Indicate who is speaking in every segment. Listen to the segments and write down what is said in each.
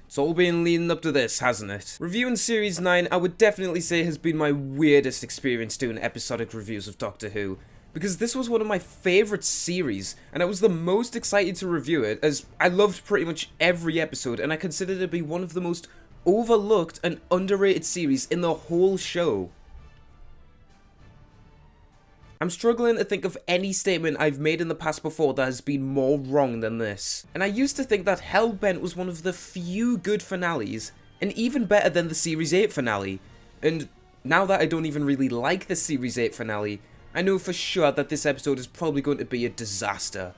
Speaker 1: It's all been leading up to this, hasn't it? Reviewing Series 9, I would definitely say has been my weirdest experience doing episodic reviews of Doctor Who, because this was one of my favourite series, and I was the most excited to review it, as I loved pretty much every episode, and I considered it to be one of the most overlooked and underrated series in the whole show. I'm struggling to think of any statement I've made in the past before that has been more wrong than this. And I used to think that Hellbent was one of the few good finales, and even better than the Series 8 finale. And now that I don't even really like the Series 8 finale, I know for sure that this episode is probably going to be a disaster.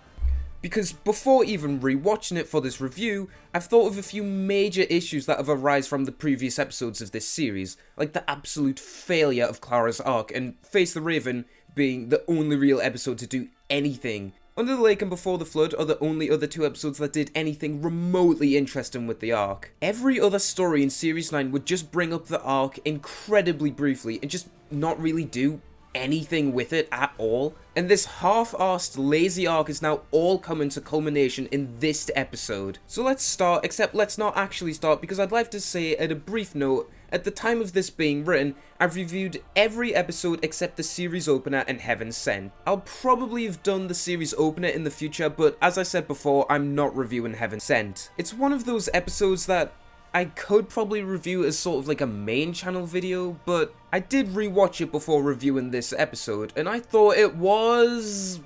Speaker 1: Because before even rewatching it for this review, I've thought of a few major issues that have arisen from the previous episodes of this series, like the absolute failure of Clara's arc, and Face the Raven being the only real episode to do anything. Under the Lake and Before the Flood are the only other two episodes that did anything remotely interesting with the arc. Every other story in Series 9 would just bring up the arc incredibly briefly and just not really do anything with it at all. And this half-arsed lazy arc is now all coming to culmination in this episode. So let's start, except let's not actually start, because I'd like to say at a brief note, at the time of this being written, I've reviewed every episode except the series opener and Heaven Sent. I'll probably have done the series opener in the future, but as I said before, I'm not reviewing Heaven Sent. It's one of those episodes that I could probably review as sort of like a main channel video, but I did rewatch it before reviewing this episode, and I thought it was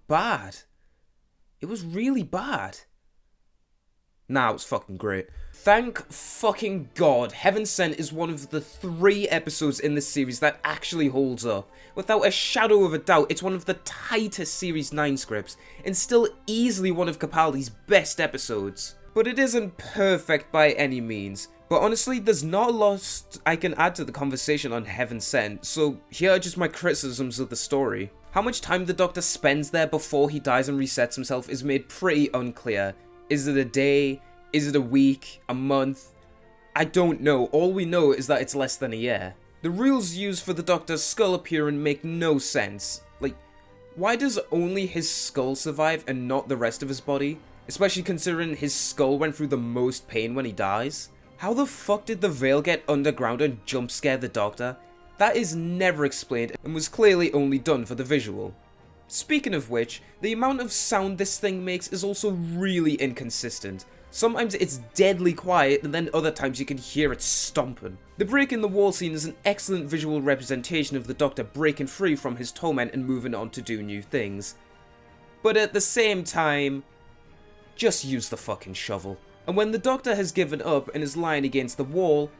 Speaker 1: bad. It was really bad. Nah, it was fucking great. Thank fucking God, Heaven Sent is one of the 3 episodes in this series that actually holds up. Without a shadow of a doubt, it's one of the tightest Series 9 scripts, and still easily one of Capaldi's best episodes. But it isn't perfect by any means. But honestly, there's not a lot I can add to the conversation on Heaven Sent, so here are just my criticisms of the story. How much time the Doctor spends there before he dies and resets himself is made pretty unclear. Is it a day? Is it a week? A month? I don't know. All we know is that it's less than a year. The rules used for the Doctor's skull appearing make no sense. Like, why does only his skull survive and not the rest of his body? Especially considering his skull went through the most pain when he dies. How the fuck did the veil get underground and jump scare the Doctor? That is never explained and was clearly only done for the visual. Speaking of which, the amount of sound this thing makes is also really inconsistent. Sometimes it's deadly quiet, and then other times you can hear it stomping. The break in the wall scene is an excellent visual representation of the Doctor breaking free from his torment and moving on to do new things. But at the same time, just use the fucking shovel. And when the Doctor has given up and is lying against the wall,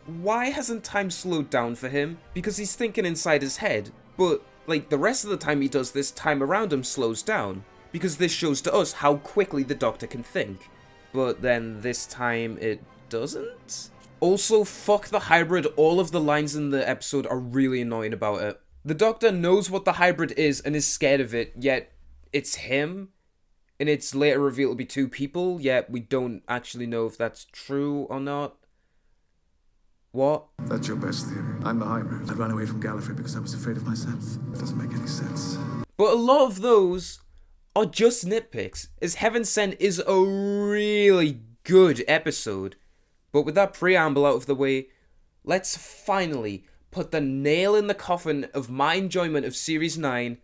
Speaker 1: why hasn't time slowed down for him? Because he's thinking inside his head, but like the rest of the time he does this, time around him slows down. Because this shows to us how quickly the Doctor can think. But then this time it doesn't? Also, fuck the hybrid. All of the lines in the episode are really annoying about it. The Doctor knows what the hybrid is and is scared of it, yet it's him? And it's later revealed to be 2 people, yet we don't actually know if that's true or not. What?
Speaker 2: That's your best theory. I'm the hybrid. I ran away from Gallifrey because I was afraid of myself. It doesn't make any sense.
Speaker 1: But a lot of those are just nitpicks, as Heaven Sent is a really good episode. But with that preamble out of the way, let's finally put the nail in the coffin of my enjoyment of Series 9,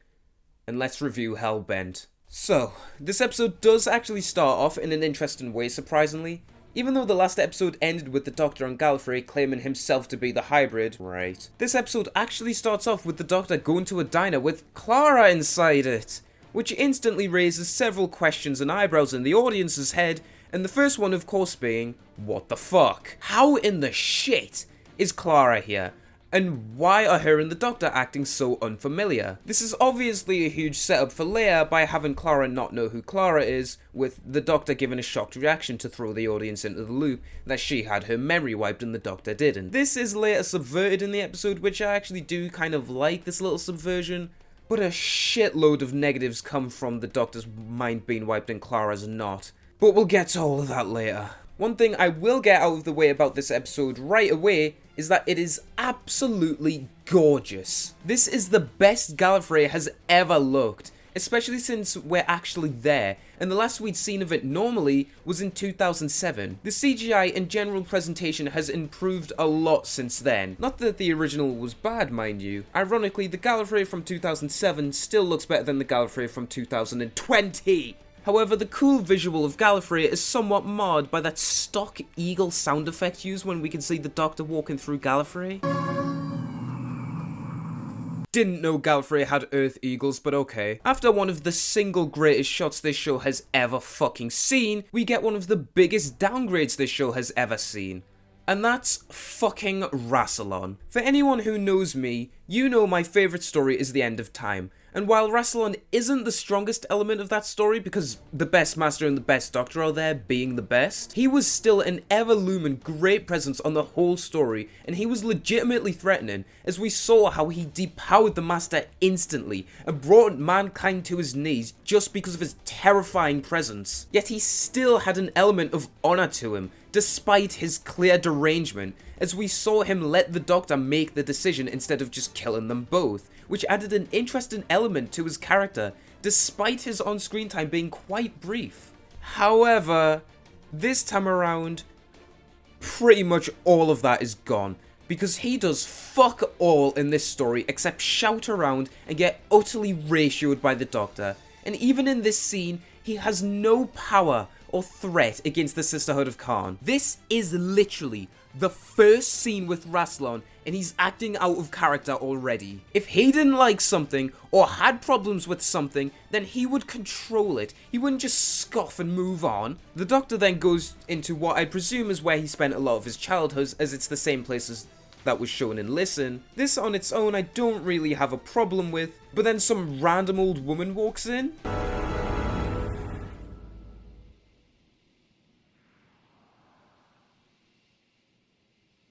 Speaker 1: and let's review Hellbent. So, this episode does actually start off in an interesting way, surprisingly. Even though the last episode ended with the Doctor on Gallifrey claiming himself to be the hybrid, right? This episode actually starts off with the Doctor going to a diner with Clara inside it, which instantly raises several questions and eyebrows in the audience's head, and the first one of course being, what the fuck? How in the shit is Clara here? And why are her and the Doctor acting so unfamiliar? This is obviously a huge setup for Leia by having Clara not know who Clara is, with the Doctor giving a shocked reaction to throw the audience into the loop that she had her memory wiped and the Doctor didn't. This is later subverted in the episode, which I actually do kind of like this little subversion, but a shitload of negatives come from the Doctor's mind being wiped and Clara's not. But we'll get to all of that later. One thing I will get out of the way about this episode right away is that it is absolutely gorgeous. This is the best Gallifrey has ever looked, especially since we're actually there, and the last we'd seen of it normally was in 2007. The CGI and general presentation has improved a lot since then. Not that the original was bad, mind you. Ironically, the Gallifrey from 2007 still looks better than the Gallifrey from 2020. However, the cool visual of Gallifrey is somewhat marred by that stock eagle sound effect used when we can see the Doctor walking through Gallifrey. Didn't know Gallifrey had Earth Eagles, but okay. After one of the single greatest shots this show has ever fucking seen, we get one of the biggest downgrades this show has ever seen. And that's fucking Rassilon. For anyone who knows me, you know my favourite story is The End of Time. And while Rassilon isn't the strongest element of that story, because the best Master and the best Doctor are there being the best, he was still an ever-looming great presence on the whole story, and he was legitimately threatening, as we saw how he depowered the Master instantly, and brought mankind to his knees just because of his terrifying presence. Yet he still had an element of honour to him, despite his clear derangement, as we saw him let the Doctor make the decision instead of just killing them both, which added an interesting element to his character, despite his on-screen time being quite brief. However, this time around, pretty much all of that is gone, because he does fuck all in this story except shout around and get utterly ratioed by the Doctor, and even in this scene, he has no power or threat against the Sisterhood of Khan. This is literally the first scene with Rassilon, and he's acting out of character already. If he didn't like something, or had problems with something, then he would control it. He wouldn't just scoff and move on. The Doctor then goes into what I presume is where he spent a lot of his childhood, as it's the same place as that was shown in Listen. This on its own I don't really have a problem with, but then some random old woman walks in.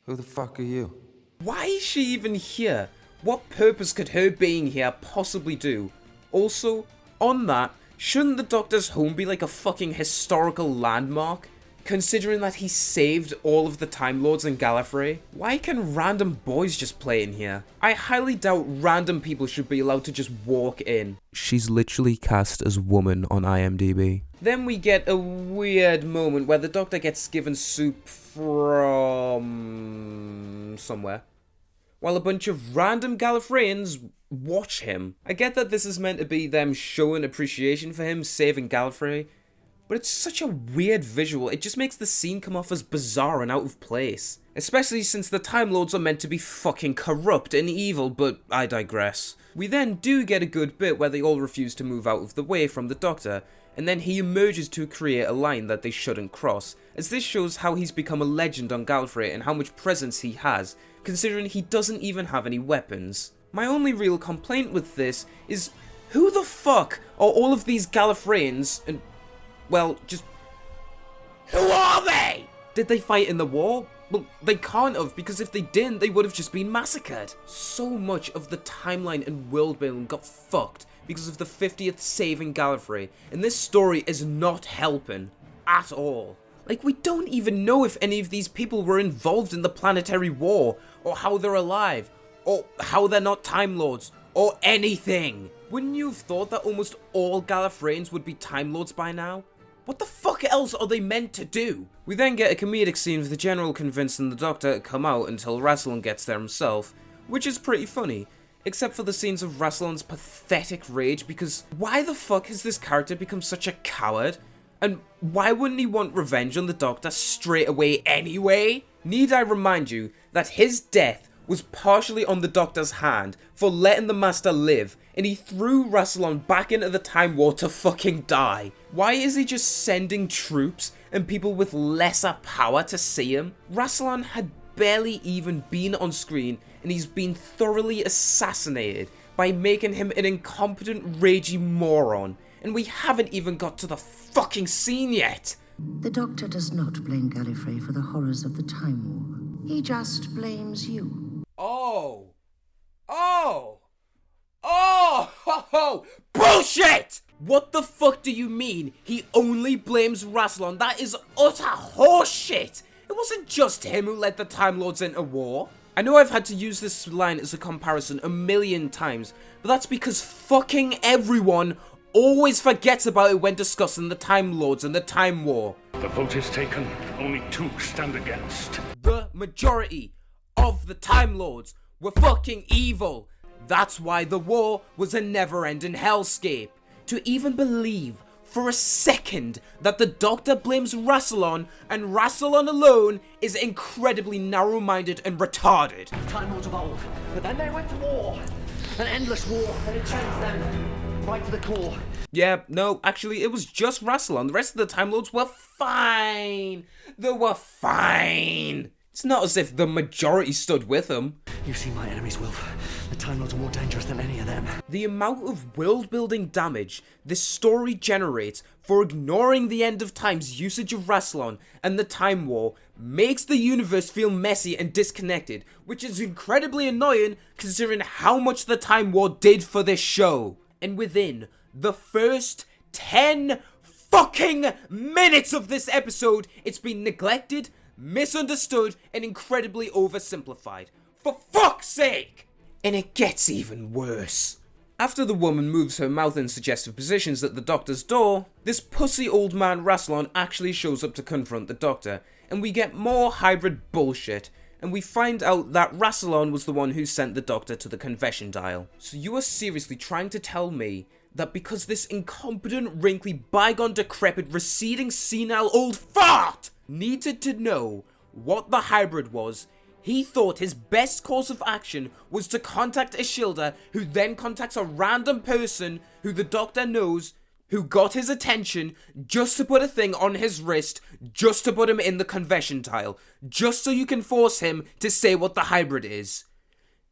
Speaker 3: Who the fuck are you?
Speaker 1: Why is she even here? What purpose could her being here possibly do? Also, on that, shouldn't the Doctor's home be like a fucking historical landmark? Considering that he saved all of the Time Lords in Gallifrey? Why can random boys just play in here? I highly doubt random people should be allowed to just walk in. She's literally cast as woman on IMDb. Then we get a weird moment where the Doctor gets given soup from somewhere, while a bunch of random Gallifreyans watch him. I get that this is meant to be them showing appreciation for him saving Gallifrey, but it's such a weird visual, it just makes the scene come off as bizarre and out of place. Especially since the Time Lords are meant to be fucking corrupt and evil, but I digress. We then do get a good bit where they all refuse to move out of the way from the Doctor, and then he emerges to create a line that they shouldn't cross, as this shows how he's become a legend on Gallifrey and how much presence he has, considering he doesn't even have any weapons. My only real complaint with this is, who the fuck are all of these Gallifreyans, and, well, just, who are they? Did they fight in the war? Well, they can't have, because if they didn't, they would have just been massacred. So much of the timeline and world building got fucked because of the 50th saving Gallifrey, and this story is not helping at all. Like, we don't even know if any of these people were involved in the planetary war, or how they're alive, or how they're not Time Lords, or anything. Wouldn't you have thought that almost all Gallifreyans would be Time Lords by now? What the fuck else are they meant to do? We then get a comedic scene of the General convincing the Doctor to come out until Rassilon gets there himself, which is pretty funny, except for the scenes of Rassilon's pathetic rage, because why the fuck has this character become such a coward? And why wouldn't he want revenge on the Doctor straight away anyway? Need I remind you that his death was partially on the Doctor's hand for letting the Master live, and he threw Rassilon back into the Time War to fucking die. Why is he just sending troops and people with lesser power to see him? Rassilon had barely even been on screen, and he's been thoroughly assassinated by making him an incompetent, ragey moron, and we haven't even got to the fucking scene yet.
Speaker 4: The Doctor does not blame Gallifrey for the horrors of the Time War. He just blames you.
Speaker 1: Bullshit! What the fuck do you mean? He only blames Rassilon? That is utter horseshit! It wasn't just him who led the Time Lords into war. I know I've had to use this line as a comparison a million times, but that's because fucking everyone always forgets about it when discussing the Time Lords and the Time War.
Speaker 5: The vote is taken. Only 2 stand against.
Speaker 1: The majority of the Time Lords were fucking evil. That's why the war was a never-ending hellscape. To even believe for a second that the Doctor blames Rassilon and Rassilon alone is incredibly narrow-minded and retarded.
Speaker 6: Time Lords of old, but then they went to war. An endless war, and it changed them right to the core.
Speaker 1: Yeah, no, actually, it was just Rassilon. The rest of the Time Lords were fine. They were fine. It's not as if the majority stood with them.
Speaker 6: You've seen my enemies, Wilf. The Time Lords are more dangerous than any of them.
Speaker 1: The amount of world-building damage this story generates for ignoring the End of Time's usage of Rassilon and the Time War makes the universe feel messy and disconnected, which is incredibly annoying considering how much the Time War did for this show. And within the first 10 fucking minutes of this episode, it's been neglected, misunderstood, and incredibly oversimplified. For fuck's sake! And it gets even worse. After the woman moves her mouth in suggestive positions at the Doctor's door, this pussy old man Rassilon actually shows up to confront the Doctor, and we get more hybrid bullshit, and we find out that Rassilon was the one who sent the Doctor to the confession dial. So you are seriously trying to tell me that because this incompetent, wrinkly, bygone, decrepit, receding, senile old fart needed to know what the hybrid was, he thought his best course of action was to contact Ishilda, who then contacts a random person who the Doctor knows, who got his attention just to put a thing on his wrist, just to put him in the confession tile, just so you can force him to say what the hybrid is.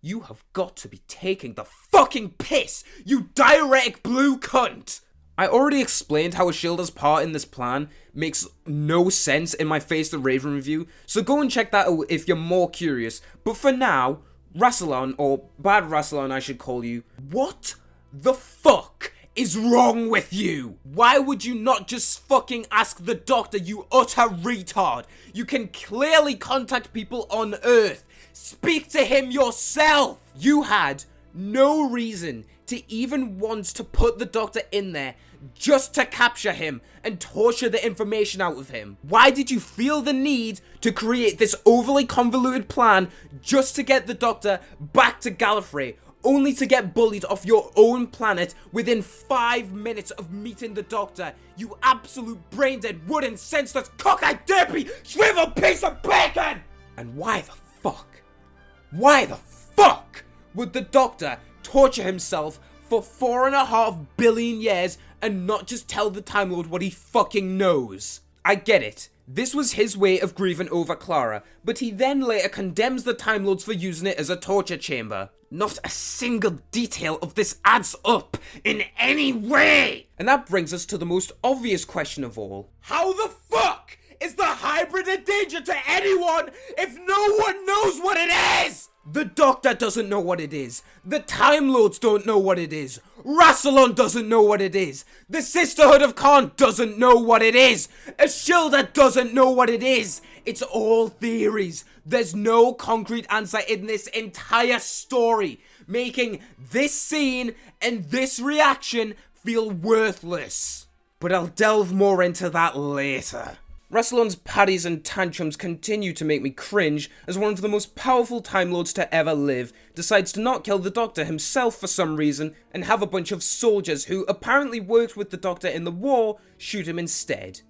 Speaker 1: You have got to be taking the fucking piss, you diuretic blue cunt! I already explained how Ishilda's part in this plan makes no sense in my Face the Raven review, so go and check that out if you're more curious. But for now, Rassilon, or Bad Rassilon I should call you, what the fuck is wrong with you? Why would you not just fucking ask the Doctor, you utter retard? You can clearly contact people on Earth. Speak to him yourself! You had no reason to even want to put the Doctor in there just to capture him and torture the information out of him. Why did you feel the need to create this overly convoluted plan just to get the Doctor back to Gallifrey, only to get bullied off your own planet within 5 minutes of meeting the Doctor? You absolute brain-dead, wooden, senseless, cockeyed, derpy, shriveled piece of bacon! And why the fuck would the Doctor torture himself for 4.5 billion years and not just tell the Time Lord what he fucking knows? I get it. This was his way of grieving over Clara, but he then later condemns the Time Lords for using it as a torture chamber. Not a single detail of this adds up in any way! And that brings us to the most obvious question of all. How the fuck is the hybrid a danger to anyone if no one knows what it is? The Doctor doesn't know what it is. The Time Lords don't know what it is. Rassilon doesn't know what it is. The Sisterhood of Khan doesn't know what it is. Ishilda doesn't know what it is. It's all theories. There's no concrete answer in this entire story, making this scene and this reaction feel worthless. But I'll delve more into that later. Rassilon's patties and tantrums continue to make me cringe as one of the most powerful Time Lords to ever live decides to not kill the Doctor himself for some reason and have a bunch of soldiers who apparently worked with the Doctor in the war shoot him instead.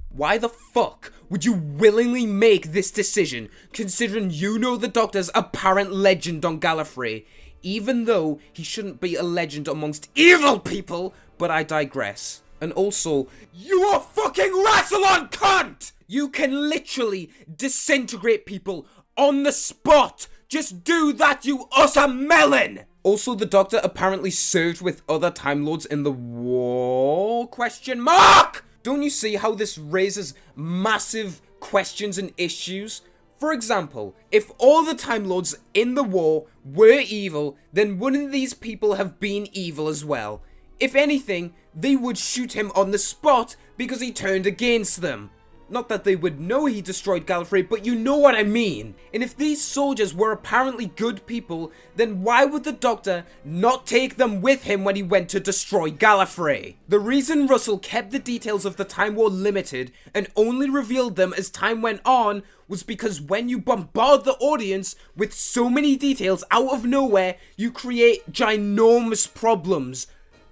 Speaker 1: Why the fuck would you willingly make this decision considering you know the Doctor's apparent legend on Gallifrey, even though he shouldn't be a legend amongst evil people, but I digress. And also, you are fucking Rassilon, cunt! You can literally disintegrate people on the spot. Just do that, you utter melon! Also, the Doctor apparently served with other Time Lords in the war? Question mark! Don't you see how this raises massive questions and issues? For example, if all the Time Lords in the war were evil, then wouldn't these people have been evil as well? If anything, they would shoot him on the spot because he turned against them. Not that they would know he destroyed Gallifrey, but you know what I mean. And if these soldiers were apparently good people, then why would the Doctor not take them with him when he went to destroy Gallifrey? The reason Russell kept the details of the Time War limited and only revealed them as time went on was because when you bombard the audience with so many details out of nowhere, you create ginormous problems.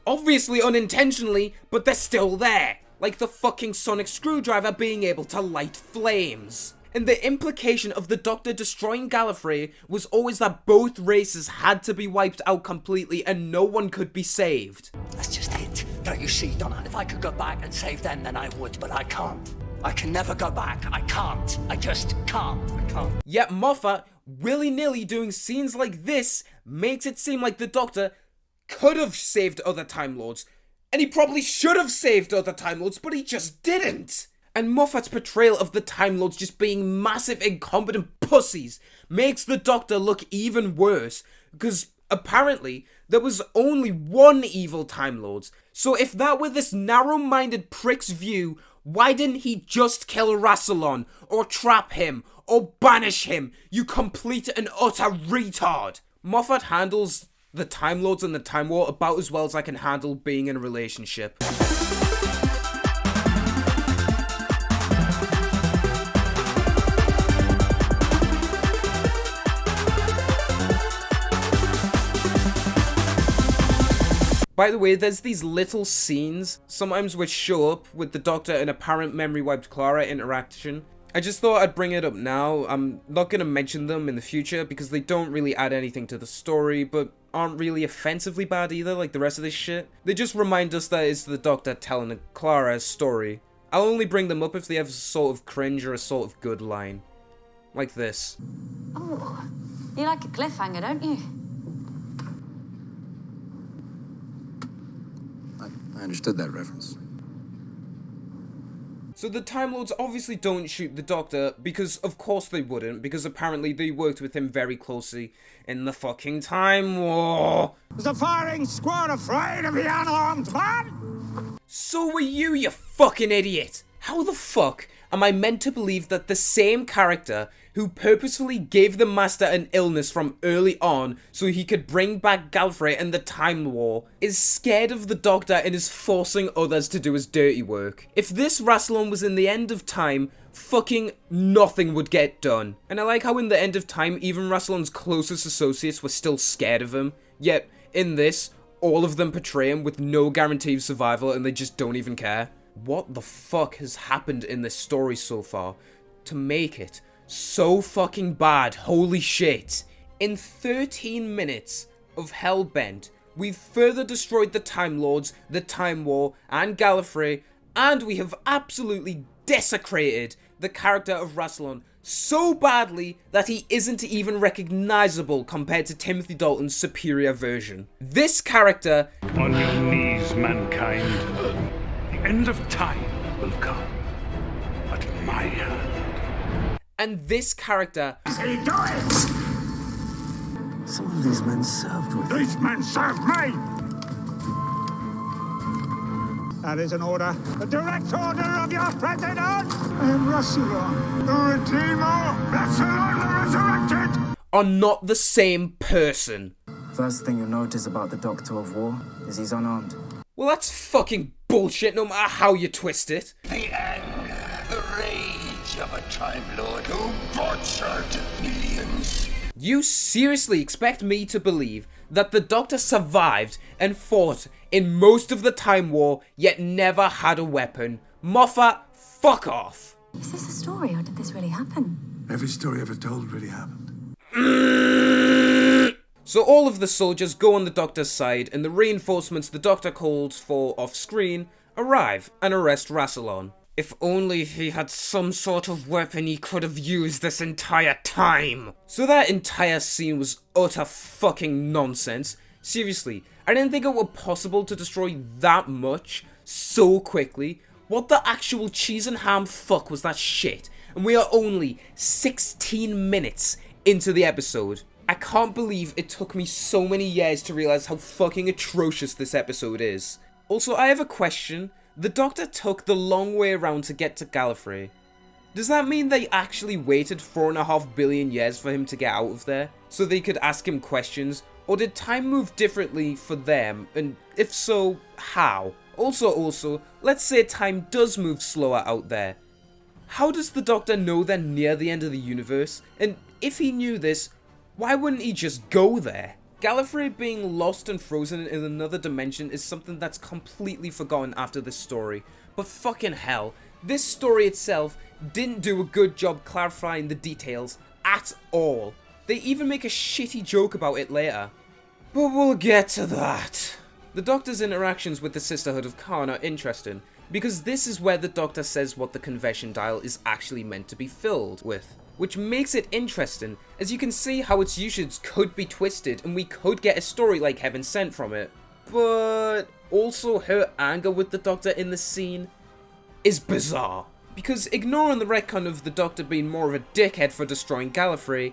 Speaker 1: Obviously unintentionally, but they're still there. Like the fucking sonic screwdriver being able to light flames. And the implication of the Doctor destroying Gallifrey was always that both races had to be wiped out completely and no one could be saved.
Speaker 6: That's just it. Don't you see, Donna? If I could go back and save them, then I would, but I can't. I can never go back. I can't. I just can't. I can't.
Speaker 1: Yet Moffat, willy-nilly doing scenes like this, makes it seem like the Doctor could have saved other Time Lords. And he probably should have saved other Time Lords, but he just didn't. And Moffat's portrayal of the Time Lords just being massive incompetent pussies makes the Doctor look even worse, because apparently there was only one evil Time Lord. So if that were this narrow-minded prick's view, why didn't he just kill Rassilon, or trap him, or banish him, you complete and utter retard? Moffat handles the Time Lords and the Time War about as well as I can handle being in a relationship. By the way, there's these little scenes, sometimes which show up with the Doctor and apparent memory wiped Clara interaction. I just thought I'd bring it up now. I'm not going to mention them in the future because they don't really add anything to the story, but aren't really offensively bad either, like the rest of this shit. They just remind us that it's the Doctor telling Clara a story. I'll only bring them up if they have a sort of cringe or a sort of good line. Like this.
Speaker 7: Oh, you like a cliffhanger, don't you?
Speaker 2: I understood that reference.
Speaker 1: So the Time Lords obviously don't shoot the Doctor, because of course they wouldn't, because apparently they worked with him very closely in the fucking Time War.
Speaker 8: Is the firing squad afraid of the unarmed man?
Speaker 1: So were you fucking idiot! How the fuck am I meant to believe that the same character who purposefully gave the Master an illness from early on so he could bring back Gallifrey and the Time War is scared of the Doctor and is forcing others to do his dirty work? If this Rassilon was in the End of Time, fucking nothing would get done. And I like how in the End of Time, even Rassilon's closest associates were still scared of him. Yet, in this, all of them portray him with no guarantee of survival and they just don't even care. What the fuck has happened in this story so far to make it so fucking bad? Holy shit. In 13 minutes of Hellbent, we've further destroyed the Time Lords, the Time War, and Gallifrey, and we have absolutely desecrated the character of Rassilon so badly that he isn't even recognizable compared to Timothy Dalton's superior version. This character...
Speaker 5: On your knees, mankind. The end of time will come at my hand.
Speaker 1: And this character...
Speaker 8: Say do it!
Speaker 2: Some of these men served with me.
Speaker 8: These men serve me! That is an order. The direct order of your president! I am Rassilon, the Redeemer! Rassilon the Resurrected!
Speaker 1: are not the same person.
Speaker 9: First thing you'll notice about the Doctor of War is he's unarmed.
Speaker 1: Well, that's fucking bullshit no matter how you twist it.
Speaker 10: The anger, the rage of a Time Lord who butchered millions.
Speaker 1: You seriously expect me to believe that the Doctor survived and fought in most of the Time War, yet never had a weapon? Moffat, fuck off.
Speaker 7: Is this a story or did this really happen?
Speaker 2: Every story ever told really happened.
Speaker 1: So all of the soldiers go on the Doctor's side, and the reinforcements the Doctor called for off-screen arrive and arrest Rassilon. If only he had some sort of weapon he could have used this entire time. So that entire scene was utter fucking nonsense. Seriously, I didn't think it were possible to destroy that much so quickly. What the actual cheese and ham fuck was that shit? And we are only 16 minutes into the episode. I can't believe it took me so many years to realize how fucking atrocious this episode is. Also, I have a question. The Doctor took the long way around to get to Gallifrey. Does that mean they actually waited 4.5 billion years for him to get out of there, so they could ask him questions, or did time move differently for them, and if so, how? Also, let's say time does move slower out there. How does the Doctor know they're near the end of the universe? And if he knew this, why wouldn't he just go there? Gallifrey being lost and frozen in another dimension is something that's completely forgotten after this story. But fucking hell, this story itself didn't do a good job clarifying the details at all. They even make a shitty joke about it later. But we'll get to that. The Doctor's interactions with the Sisterhood of Khan are interesting, because this is where the Doctor says what the conversion dial is actually meant to be filled with, which makes it interesting, as you can see how its usage could be twisted and we could get a story like Heaven Sent from it. But also her anger with the Doctor in the scene is bizarre, because ignoring the retcon of the Doctor being more of a dickhead for destroying Gallifrey,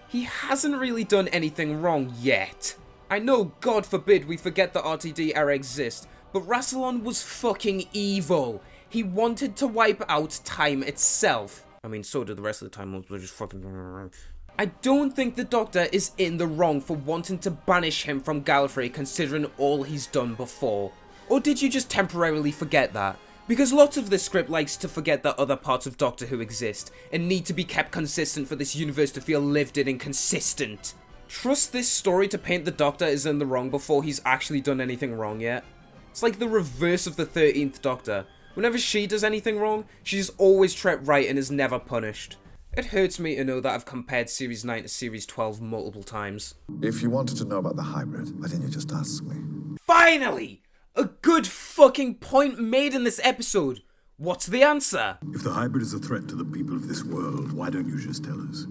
Speaker 1: he hasn't really done anything wrong yet. I know, God forbid, we forget the RTD era exists, but Rassilon was fucking evil. He wanted to wipe out time itself. I mean, so did the rest of the Time Lords, they're just fucking... I don't think the Doctor is in the wrong for wanting to banish him from Gallifrey considering all he's done before. Or did you just temporarily forget that? Because lots of this script likes to forget that other parts of Doctor Who exist, and need to be kept consistent for this universe to feel lived in and consistent. Trust this story to paint the Doctor is in the wrong before he's actually done anything wrong yet. It's like the reverse of the 13th Doctor. Whenever she does anything wrong, she's always treated right and is never punished. It hurts me to know that I've compared Series 9 to Series 12 multiple times.
Speaker 2: If you wanted to know about the hybrid, why didn't you just ask me?
Speaker 1: Finally! A good fucking point made in this episode! What's the answer?
Speaker 11: If the hybrid is a threat to the people of this world, why don't you just tell us?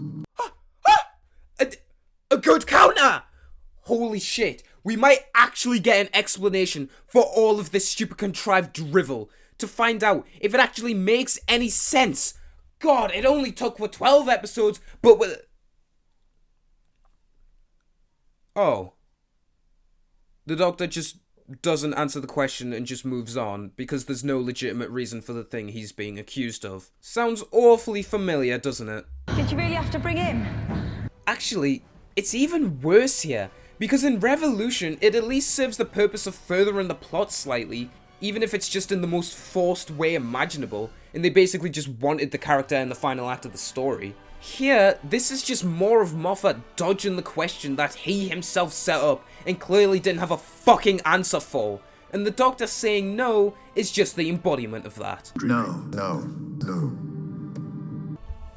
Speaker 1: A good counter! Holy shit, we might actually get an explanation for all of this stupid contrived drivel to find out if it actually makes any sense. God, it only took for 12 episodes, but with... Oh. The Doctor just doesn't answer the question and just moves on because there's no legitimate reason for the thing he's being accused of. Sounds awfully familiar, doesn't it?
Speaker 7: Did you really have to bring him?
Speaker 1: Actually, it's even worse here, because in Revolution, it at least serves the purpose of furthering the plot slightly, even if it's just in the most forced way imaginable, and they basically just wanted the character in the final act of the story. Here, this is just more of Moffat dodging the question that he himself set up and clearly didn't have a fucking answer for, and the Doctor saying no is just the embodiment of that.
Speaker 2: No.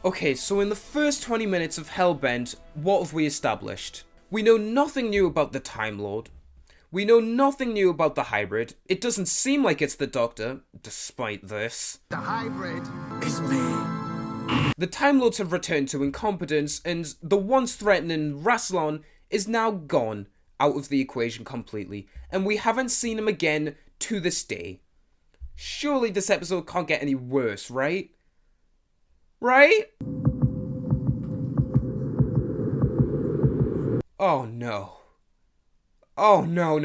Speaker 1: Okay, so in the first 20 minutes of Hellbent, what have we established? We know nothing new about the Time Lord. We know nothing new about the hybrid. It doesn't seem like it's the Doctor, despite this.
Speaker 10: The hybrid is me.
Speaker 1: The Time Lords have returned to incompetence, and the once threatening Rassilon is now gone out of the equation completely, and we haven't seen him again to this day. Surely this episode can't get any worse, right? Right? Oh no. Oh no.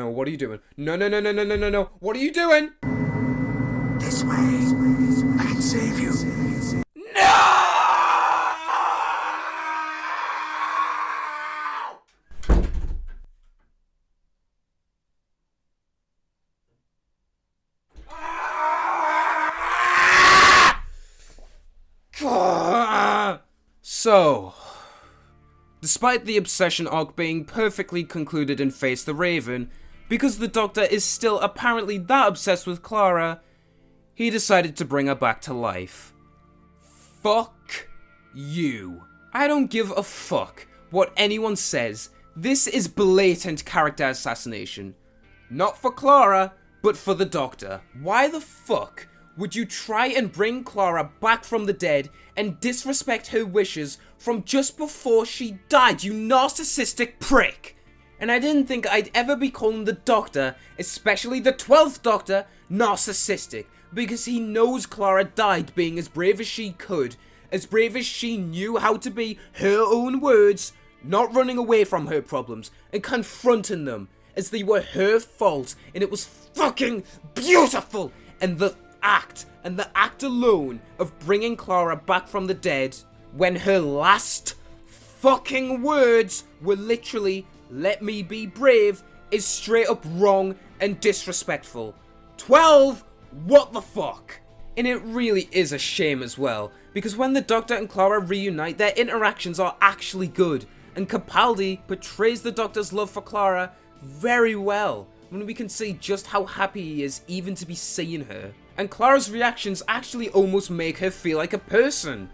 Speaker 1: What are you doing? No. What are you doing?
Speaker 10: This way. I can save you.
Speaker 1: So, despite the obsession arc being perfectly concluded in Face the Raven, because the Doctor is still apparently that obsessed with Clara, he decided to bring her back to life. Fuck you. I don't give a fuck what anyone says. This is blatant character assassination. Not for Clara, but for the Doctor. Why the fuck would you try and bring Clara back from the dead and disrespect her wishes from just before she died, you narcissistic prick? And I didn't think I'd ever be calling the Doctor, especially the 12th Doctor, narcissistic, because he knows Clara died being as brave as she could, as brave as she knew how to be, her own words, not running away from her problems and confronting them as they were her fault, and it was fucking beautiful. And act, and the act alone of bringing Clara back from the dead, when her last fucking words were literally, "Let me be brave," is straight up wrong and disrespectful. 12, what the fuck? And it really is a shame as well, because when the Doctor and Clara reunite, their interactions are actually good, and Capaldi portrays the Doctor's love for Clara very well, when we can see just how happy he is even to be seeing her. And Clara's reactions actually almost make her feel like a person,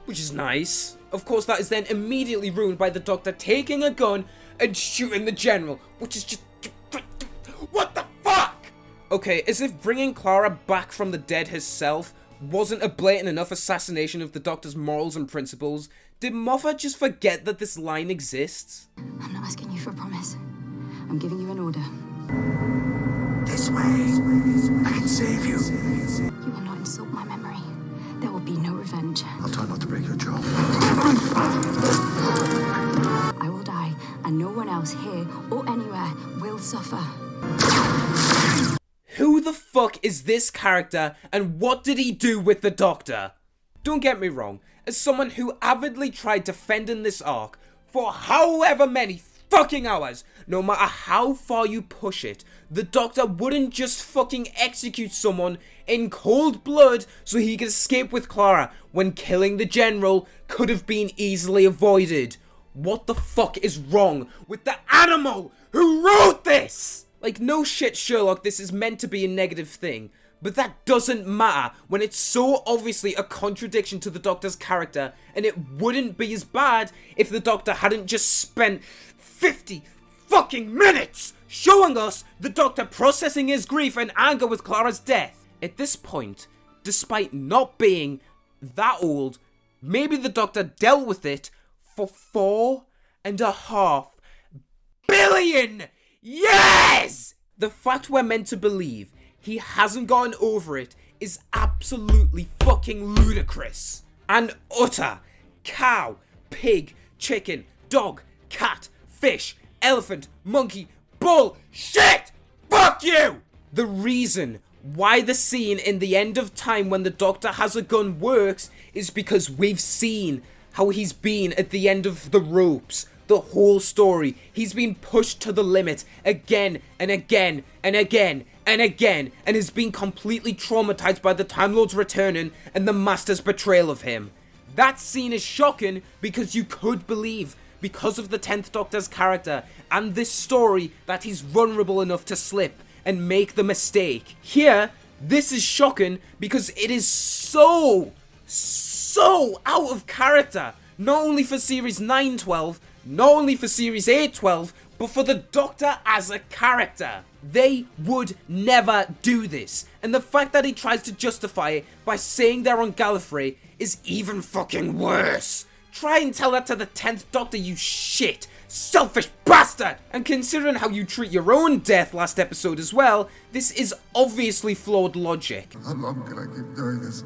Speaker 1: which is nice. Of course, that is then immediately ruined by the Doctor taking a gun and shooting the General, which is just... what the fuck? Okay, as if bringing Clara back from the dead herself wasn't a blatant enough assassination of the Doctor's morals and principles, did Moffat just forget that this line exists?
Speaker 7: I'm not asking you for a promise. I'm giving you an order.
Speaker 2: This way. I can save you.
Speaker 7: You will not insult my memory. There will be no revenge.
Speaker 2: I'll try not to break your jaw.
Speaker 7: I will die, and no one else here or anywhere will suffer.
Speaker 1: Who the fuck is this character, and what did he do with the Doctor? Don't get me wrong, as someone who avidly tried defending this arc for however many fucking hours, no matter how far you push it, the Doctor wouldn't just fucking execute someone in cold blood so he could escape with Clara when killing the General could have been easily avoided. What the fuck is wrong with the animal who wrote this? Like, no shit, Sherlock, this is meant to be a negative thing, but that doesn't matter when it's so obviously a contradiction to the Doctor's character, and it wouldn't be as bad if the Doctor hadn't just spent 50 fucking minutes showing us the Doctor processing his grief and anger with Clara's death. At this point, despite not being that old, maybe the Doctor dealt with it for 4.5 billion years! The fact we're meant to believe he hasn't gotten over it is absolutely fucking ludicrous. And utter cow, pig, chicken, dog, cat, fish, elephant, monkey, bull, shit! Fuck you! The reason why the scene in The End of Time when the Doctor has a gun works is because we've seen how he's been at the end of the ropes. The whole story. He's been pushed to the limit again and again and again and again, and has been completely traumatized by the Time Lords returning and the Master's betrayal of him. That scene is shocking because you could believe, because of the 10th Doctor's character and this story, that he's vulnerable enough to slip and make the mistake. Here, this is shocking because it is so out of character. Not only for series 9-12, not only for series 8-12, but for the Doctor as a character. They would never do this, and the fact that he tries to justify it by saying they're on Gallifrey is even fucking worse. Try and tell that to the 10th Doctor, you shit, selfish bastard! And considering how you treat your own death last episode as well, this is obviously flawed logic.
Speaker 2: How long can I keep doing this?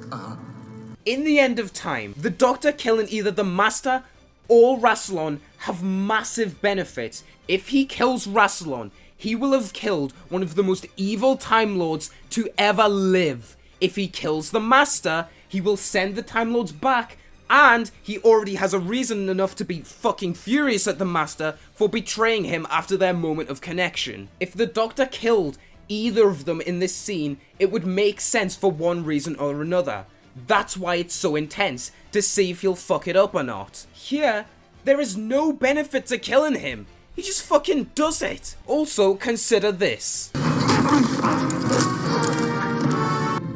Speaker 1: In The End of Time, the Doctor killing either the Master or Rassilon have massive benefits. If he kills Rassilon, he will have killed one of the most evil Time Lords to ever live. If he kills the Master, he will send the Time Lords back, and he already has a reason enough to be fucking furious at the Master for betraying him after their moment of connection. If the Doctor killed either of them in this scene, it would make sense for one reason or another. That's why it's so intense, to see if he'll fuck it up or not. Here, there is no benefit to killing him. He just fucking does it. Also, consider this.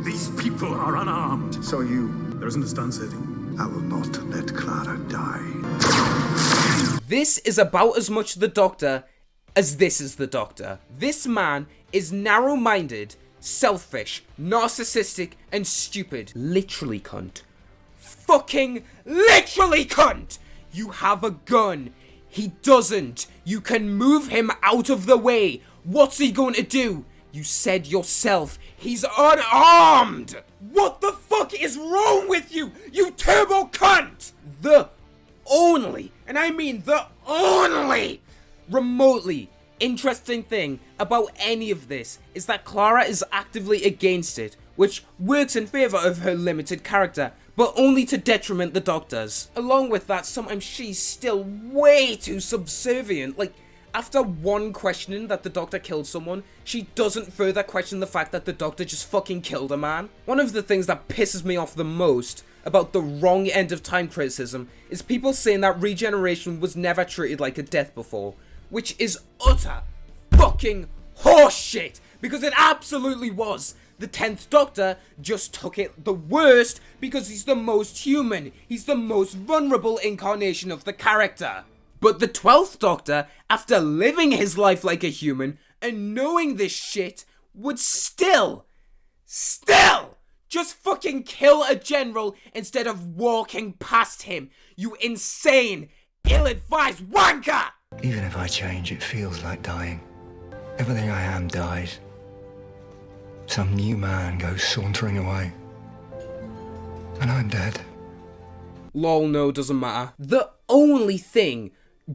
Speaker 11: These people are unarmed.
Speaker 2: So you...
Speaker 11: There isn't a stun setting.
Speaker 2: I will not let Clara die.
Speaker 1: This is about as much the Doctor as this is the Doctor. This man is narrow-minded, selfish, narcissistic, and stupid. Literally, cunt. Fucking literally, cunt! You have a gun. He doesn't. You can move him out of the way. What's he going to do? You said yourself, he's unarmed! What the fuck is wrong with you, you turbo cunt? The only, and I mean the only, remotely interesting thing about any of this is that Clara is actively against it, which works in favour of her limited character, but only to detriment the Doctor's. Along with that, sometimes she's still way too subservient. Like, after one questioning that the Doctor killed someone, she doesn't further question the fact that the Doctor just fucking killed a man. One of the things that pisses me off the most about the wrong end of time criticism is people saying that regeneration was never treated like a death before, which is utter fucking horseshit, because it absolutely was. The 10th Doctor just took it the worst because he's the most human, he's the most vulnerable incarnation of the character. But the 12th Doctor, after living his life like a human and knowing this shit, would still just fucking kill a general instead of walking past him. You insane, ill-advised wanker!
Speaker 12: Even if I change, it feels like dying. Everything I am dies. Some new man goes sauntering away. And I'm dead.
Speaker 1: Lol, no, doesn't matter. The only thing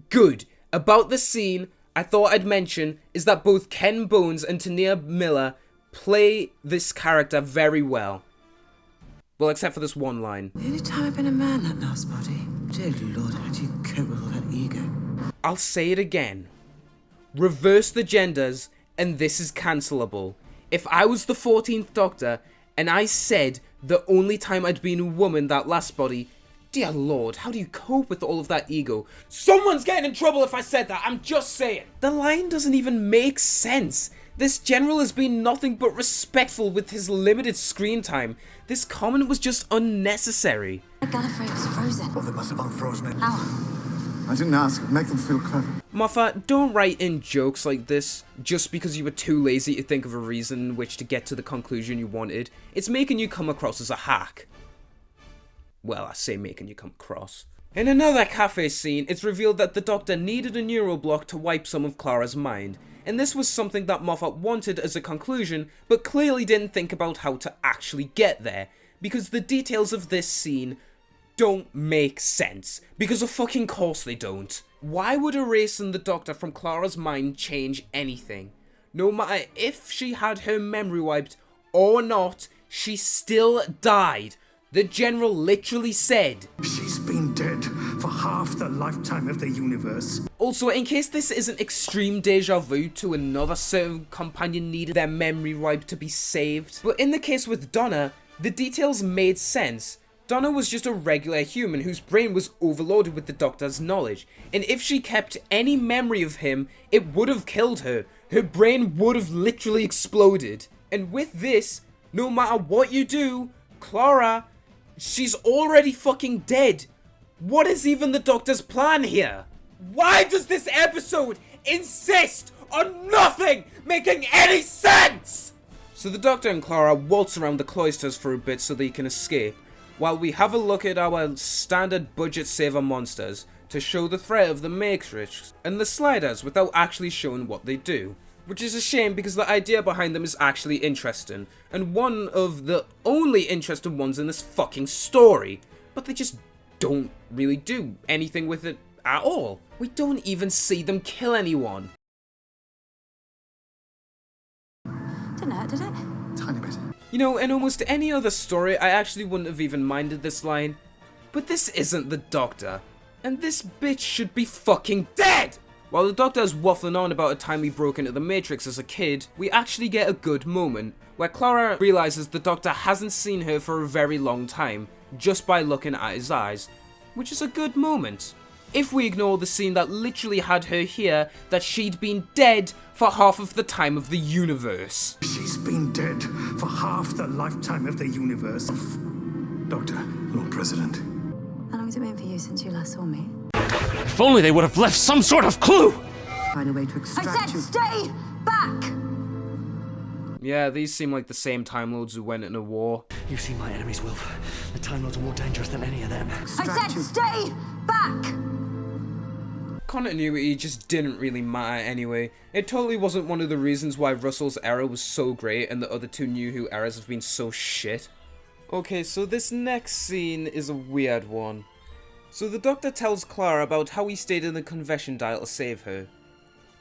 Speaker 1: good about the scene I thought I'd mention is that both Ken Bones and Tania Miller play this character very well. Well, except for this one line.
Speaker 13: The only time I've been a man, that last body. Dear Lord, how do you cope with all that ego?
Speaker 1: I'll say it again. Reverse the genders, and this is cancelable. If I was the 14th Doctor, and I said the only time I'd been a woman that last body, dear Lord, how do you cope with all of that ego? Someone's getting in trouble if I said that, I'm just saying. The line doesn't even make sense. This general has been nothing but respectful with his limited screen time. This comment was just unnecessary.
Speaker 7: Gallifrey was frozen.
Speaker 2: Well, they must have unfrozen it.
Speaker 7: How?
Speaker 2: I didn't ask. It'd make them feel clever.
Speaker 1: Moffat, don't write in jokes like this just because you were too lazy to think of a reason in which to get to the conclusion you wanted. It's making you come across as a hack. Well, I say making you come across. In another cafe scene, it's revealed that the Doctor needed a neural block to wipe some of Clara's mind, and this was something that Moffat wanted as a conclusion, but clearly didn't think about how to actually get there, because the details of this scene don't make sense, because of fucking course they don't. Why would erasing the Doctor from Clara's mind change anything? No matter if she had her memory wiped or not, she still died. The General literally said,
Speaker 8: "She's been dead for half the lifetime of the universe."
Speaker 1: Also, in case this isn't extreme deja vu to another certain companion needed their memory wiped to be saved, but in the case with Donna, the details made sense. Donna was just a regular human whose brain was overloaded with the Doctor's knowledge, and if she kept any memory of him, it would have killed her. Her brain would have literally exploded. And with this, no matter what you do, Clara, she's already fucking dead. What is even the Doctor's plan here? Why does this episode insist on nothing making any sense? So the Doctor and Clara waltz around the cloisters for a bit so they can escape, while we have a look at our standard budget saver monsters to show the threat of the Matrix and the sliders without actually showing what they do. Which is a shame because the idea behind them is actually interesting, and one of the only interesting ones in this fucking story, but they just don't really do anything with it at all. We don't even see them kill anyone.
Speaker 7: Didn't hurt, did it?
Speaker 2: Tiny bit.
Speaker 1: You know, in almost any other story, I actually wouldn't have even minded this line. But this isn't the Doctor, and this bitch should be fucking dead! While the Doctor is waffling on about a time he broke into the Matrix as a kid, we actually get a good moment, where Clara realizes the Doctor hasn't seen her for a very long time, just by looking at his eyes, which is a good moment. If we ignore the scene that literally had her hear that she'd been dead for half of the time of the universe.
Speaker 8: She's been dead for half the lifetime of the universe.
Speaker 2: Doctor, Lord President.
Speaker 7: How long has it been for you since you last saw me?
Speaker 5: If only they would have left some sort of clue!
Speaker 13: Find a way to extract
Speaker 7: I said
Speaker 13: you.
Speaker 7: stay back!
Speaker 1: Yeah, these seem like the same Time Lords who went into war.
Speaker 6: You've seen my enemies, Wilf. The Time Lords are more dangerous than any of them.
Speaker 7: I said stay back!
Speaker 1: Continuity just didn't really matter anyway. It totally wasn't one of the reasons why Russell's era was so great and the other two New Who eras have been so shit. Okay, so this next scene is a weird one. So the Doctor tells Clara about how he stayed in the confession dial to save her.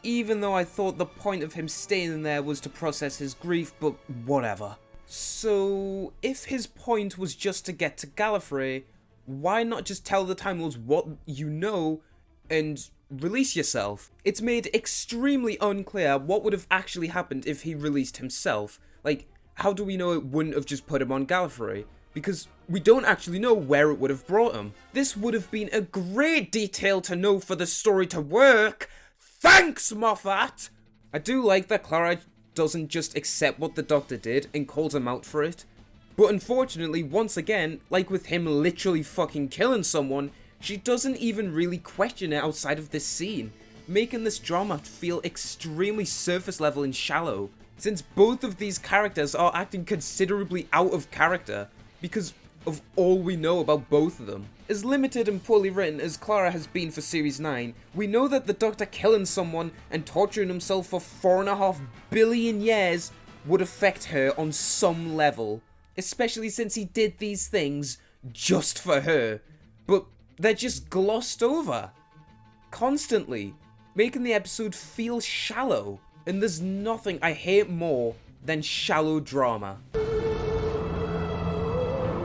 Speaker 1: Even though I thought the point of him staying in there was to process his grief, but whatever. So, if his point was just to get to Gallifrey, why not just tell the Time Lords what you know and release yourself? It's made extremely unclear what would have actually happened if he released himself. Like, how do we know it wouldn't have just put him on Gallifrey? Because we don't actually know where it would have brought him. This would have been a great detail to know for the story to work. Thanks, Moffat! I do like that Clara doesn't just accept what the Doctor did and calls him out for it. But unfortunately, once again, like with him literally fucking killing someone, she doesn't even really question it outside of this scene, making this drama feel extremely surface level and shallow, since both of these characters are acting considerably out of character because of all we know about both of them. As limited and poorly written as Clara has been for Series 9, we know that the Doctor killing someone and torturing himself for 4.5 billion years would affect her on some level, especially since he did these things just for her, but they're just glossed over constantly, making the episode feel shallow. And there's nothing I hate more than shallow drama.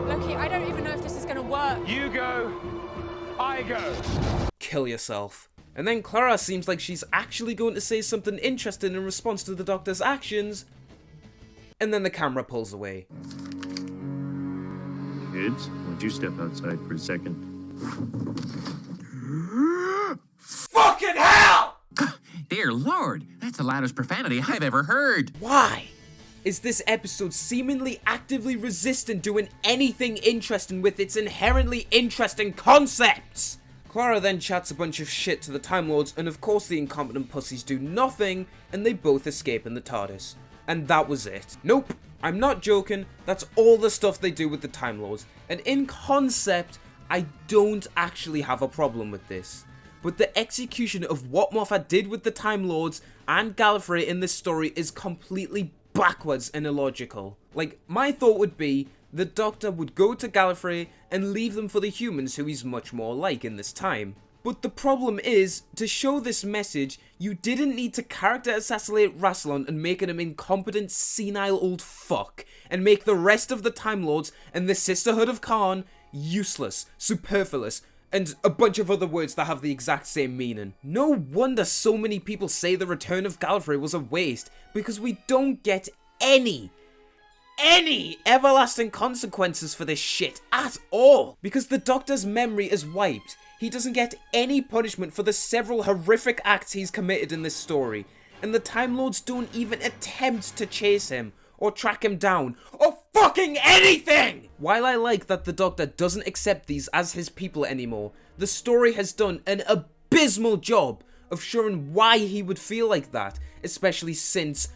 Speaker 14: Loki, I don't even know if this is gonna work.
Speaker 5: You go, I go.
Speaker 1: Kill yourself. And then Clara seems like she's actually going to say something interesting in response to the Doctor's actions, and then the camera pulls away.
Speaker 15: Kids, won't you step outside for a second?
Speaker 10: Fucking hell!
Speaker 16: Dear Lord, that's the loudest profanity I've ever heard.
Speaker 1: Why is this episode seemingly actively resistant doing anything interesting with its inherently interesting concepts? Clara then chats a bunch of shit to the Time Lords, and of course the incompetent pussies do nothing, and they both escape in the TARDIS. And that was it. Nope, I'm not joking, that's all the stuff they do with the Time Lords. And in concept, I don't actually have a problem with this. But the execution of what Moffat did with the Time Lords and Gallifrey in this story is completely backwards and illogical. Like, my thought would be the Doctor would go to Gallifrey and leave them for the humans who he's much more like in this time. But the problem is, to show this message, you didn't need to character assassinate Rassilon and make him an incompetent, senile old fuck, and make the rest of the Time Lords and the Sisterhood of Khan useless, superfluous, and a bunch of other words that have the exact same meaning. No wonder so many people say the return of Gallifrey was a waste, because we don't get any everlasting consequences for this shit at all. Because the Doctor's memory is wiped. He doesn't get any punishment for the several horrific acts he's committed in this story. And the Time Lords don't even attempt to chase him, or track him down, or fucking anything! While I like that the Doctor doesn't accept these as his people anymore, the story has done an abysmal job of showing why he would feel like that, especially since,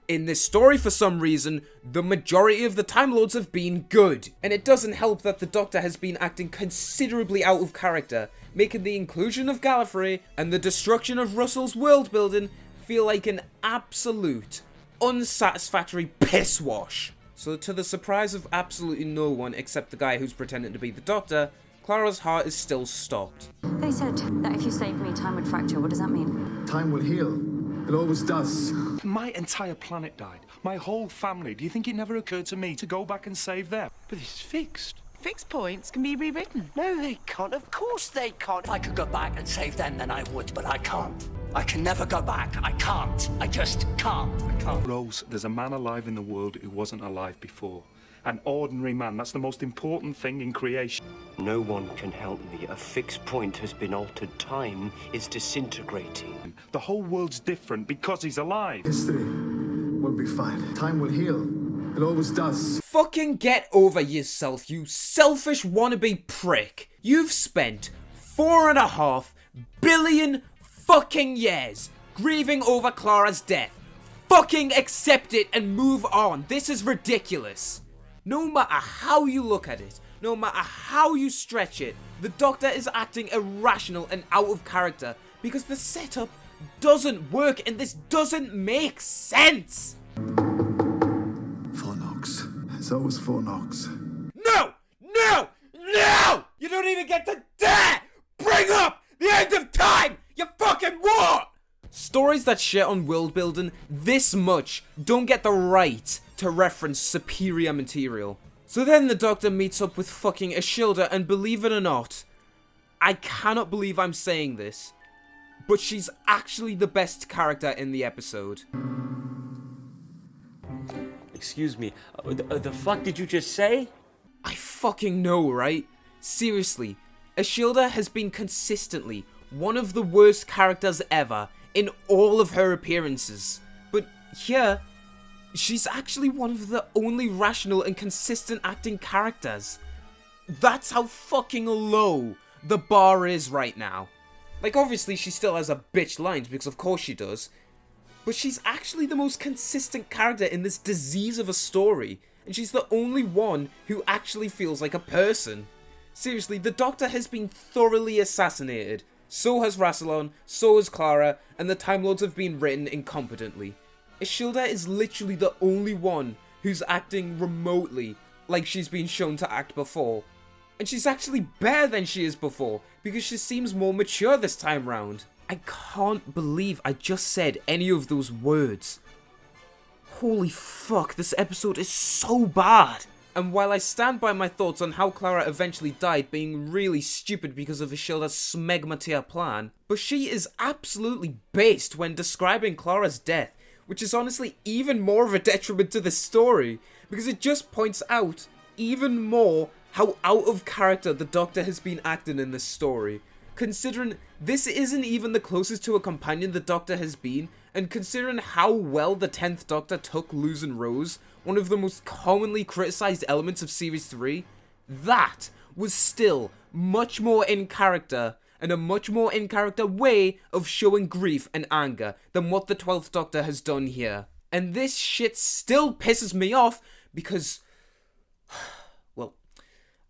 Speaker 1: in this story for some reason, the majority of the Time Lords have been good. And it doesn't help that the Doctor has been acting considerably out of character, making the inclusion of Gallifrey and the destruction of Russell's world building feel like an absolute unsatisfactory piss wash. So to the surprise of absolutely no one except the guy who's pretending to be the Doctor, Clara's heart is still stopped.
Speaker 7: They said that if you saved me, time would fracture. What does that mean?
Speaker 2: Time will heal. It always does.
Speaker 5: My entire planet died. My whole family. Do you think it never occurred to me to go back and save them? But it's fixed.
Speaker 13: Fixed points can be rewritten.
Speaker 6: No, they can't. Of course they can't. If I could go back and save them, then I would, but I can't. I can never go back. I can't. I just can't. I can't.
Speaker 5: Rose, there's a man alive in the world who wasn't alive before. An ordinary man. That's the most important thing in creation.
Speaker 17: No one can help me. A fixed point has been altered. Time is disintegrating.
Speaker 5: The whole world's different because he's alive.
Speaker 2: History will be fine. Time will heal. It always does.
Speaker 1: Fucking get over yourself, you selfish wannabe prick. You've spent 4.5 billion fucking years grieving over Clara's death. Fucking accept it and move on. This is ridiculous. No matter how you look at it, no matter how you stretch it, the Doctor is acting irrational and out of character because the setup doesn't work and this doesn't make sense.
Speaker 2: 4 knocks. It's always 4 knocks.
Speaker 1: No! No! No! You don't even get to dare bring up the end of time! You fucking what? Stories that shit on world building this much don't get the right to reference superior material. So then the Doctor meets up with fucking Ashilda, and believe it or not, I cannot believe I'm saying this, but she's actually the best character in the episode.
Speaker 18: Excuse me, the fuck did you just say?
Speaker 1: I fucking know, right? Seriously, Ashilda has been consistently one of the worst characters ever in all of her appearances. But here, she's actually one of the only rational and consistent acting characters. That's how fucking low the bar is right now. Like, obviously she still has a bitch lines, because of course she does, but she's actually the most consistent character in this disease of a story, and she's the only one who actually feels like a person. Seriously, the Doctor has been thoroughly assassinated. So has Rassilon, so has Clara, and the Time Lords have been written incompetently. Ashilda is literally the only one who's acting remotely like she's been shown to act before. And she's actually better than she is before, because she seems more mature this time round. I can't believe I just said any of those words. Holy fuck, this episode is so bad. And while I stand by my thoughts on how Clara eventually died being really stupid because of Ashilda's smegma plan, but she is absolutely based when describing Clara's death, which is honestly even more of a detriment to the story, because it just points out even more how out of character the Doctor has been acting in this story. Considering this isn't even the closest to a companion the Doctor has been, and considering how well the 10th Doctor took losing Rose, one of the most commonly criticised elements of Series 3, that was still much more in character, and a much more in character way of showing grief and anger than what the 12th Doctor has done here. And this shit still pisses me off because, well,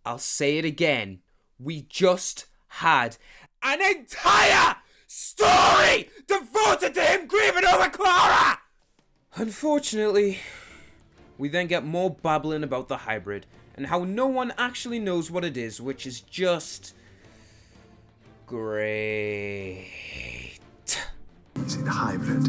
Speaker 1: I'll say it again, we just had an entire story devoted to him grieving over Clara! Unfortunately, we then get more babbling about the hybrid, and how no one actually knows what it is, which is just great.
Speaker 2: You see, the hybrid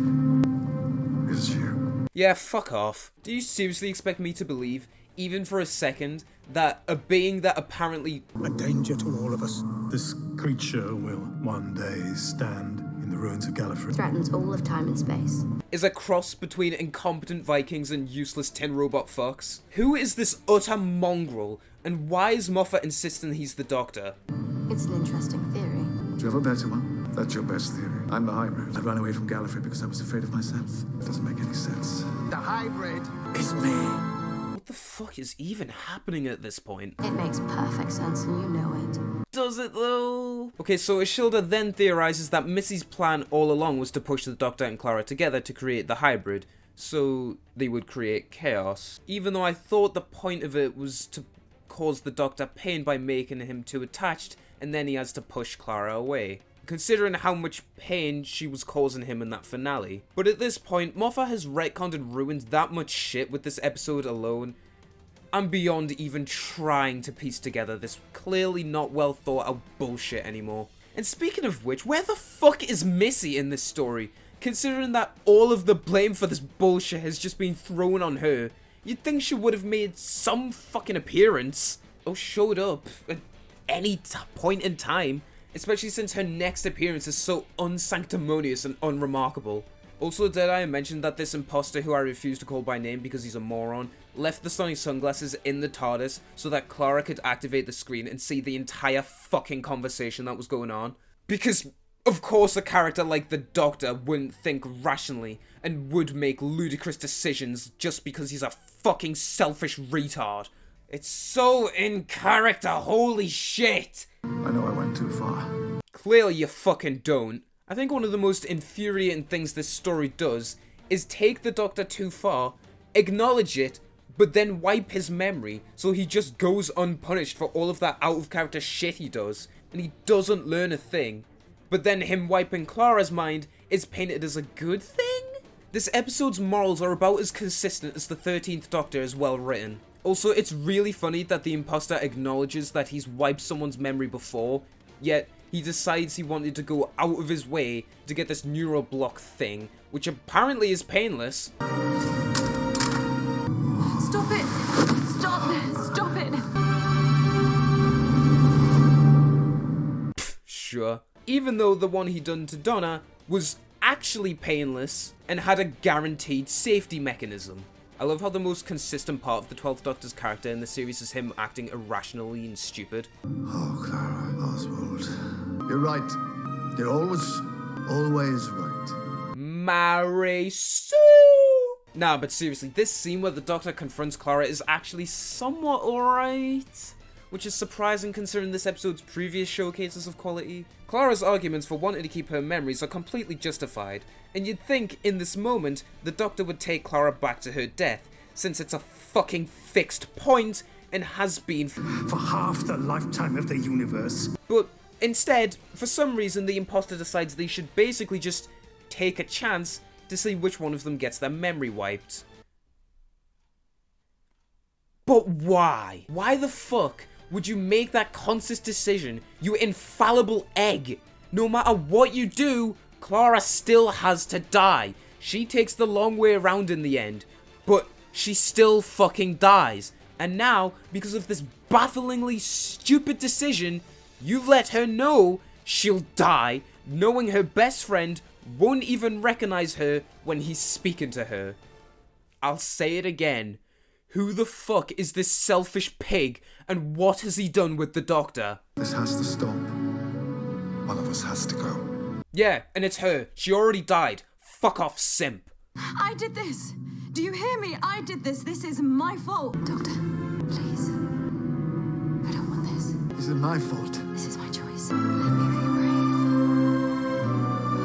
Speaker 2: is you.
Speaker 1: Yeah, fuck off. Do you seriously expect me to believe, even for a second, that a being that apparently...
Speaker 8: a danger to all of us.
Speaker 11: This creature will one day stand in the ruins of Gallifrey.
Speaker 7: Threatens all of time and space.
Speaker 1: is a cross between incompetent Vikings and useless tin robot fucks? Who is this utter mongrel, and why is Moffat insisting he's the Doctor?
Speaker 7: It's an interesting theory.
Speaker 2: Do you have a better one? That's your best theory. I'm the hybrid. I ran away from Gallifrey because I was afraid of myself. It doesn't make any sense.
Speaker 8: The hybrid is me.
Speaker 1: What the fuck is even happening at this point?
Speaker 7: It makes perfect sense and you know it.
Speaker 1: Does it though? Okay, so Ashilda then theorizes that Missy's plan all along was to push the Doctor and Clara together to create the hybrid, so they would create chaos. Even though I thought the point of it was to cause the Doctor pain by making him too attached, and then he has to push Clara away, considering how much pain she was causing him in that finale. But at this point, Moffat has retconned and ruined that much shit with this episode alone. I'm beyond even trying to piece together this clearly not well thought out bullshit anymore. And speaking of which, where the fuck is Missy in this story? Considering that all of the blame for this bullshit has just been thrown on her, you'd think she would have made some fucking appearance, or showed up at any point in time, especially since her next appearance is so unsanctimonious and unremarkable. Also, did I mention that this imposter, who I refuse to call by name because he's a moron, left the sonic sunglasses in the TARDIS so that Clara could activate the screen and see the entire fucking conversation that was going on? Because, of course, a character like the Doctor wouldn't think rationally and would make ludicrous decisions just because he's a fucking selfish retard. It's so in character, holy shit!
Speaker 2: I know I went too far.
Speaker 1: Clearly you fucking don't. I think one of the most infuriating things this story does is take the Doctor too far, acknowledge it, but then wipe his memory so he just goes unpunished for all of that out-of-character shit he does, and he doesn't learn a thing. But then him wiping Clara's mind is painted as a good thing? This episode's morals are about as consistent as the 13th Doctor is well written. Also, it's really funny that the imposter acknowledges that he's wiped someone's memory before, yet he decides he wanted to go out of his way to get this neural block thing, which apparently is painless.
Speaker 7: Stop it! Stop it!
Speaker 1: Sure. Even though the one he done to Donna was actually painless and had a guaranteed safety mechanism. I love how the most consistent part of the 12th Doctor's character in the series is him acting irrationally and stupid.
Speaker 2: Oh, Clara, Oswald. You're right. You're always right.
Speaker 1: Mary Sue! Nah, but seriously, this scene where the Doctor confronts Clara is actually somewhat alright. Which is surprising considering this episode's previous showcases of quality. Clara's arguments for wanting to keep her memories are completely justified, and you'd think in this moment the Doctor would take Clara back to her death, since it's a fucking fixed point and has been
Speaker 8: for half the lifetime of the universe.
Speaker 1: But instead, for some reason, the imposter decides they should basically just take a chance to see which one of them gets their memory wiped. But why? Why the fuck would you make that conscious decision, you infallible egg? No matter what you do, Clara still has to die. She takes the long way around in the end, but she still fucking dies. And now, because of this bafflingly stupid decision, you've let her know she'll die, knowing her best friend won't even recognize her when he's speaking to her. I'll say it again. Who the fuck is this selfish pig, and what has he done with the Doctor?
Speaker 2: This has to stop. One of us has to go.
Speaker 1: Yeah, and it's her. She already died. Fuck off, simp.
Speaker 7: I did this. Do you hear me? I did this. This is my fault. Doctor, please. I don't want this.
Speaker 2: Is it my fault?
Speaker 7: This is my choice. Let me be brave.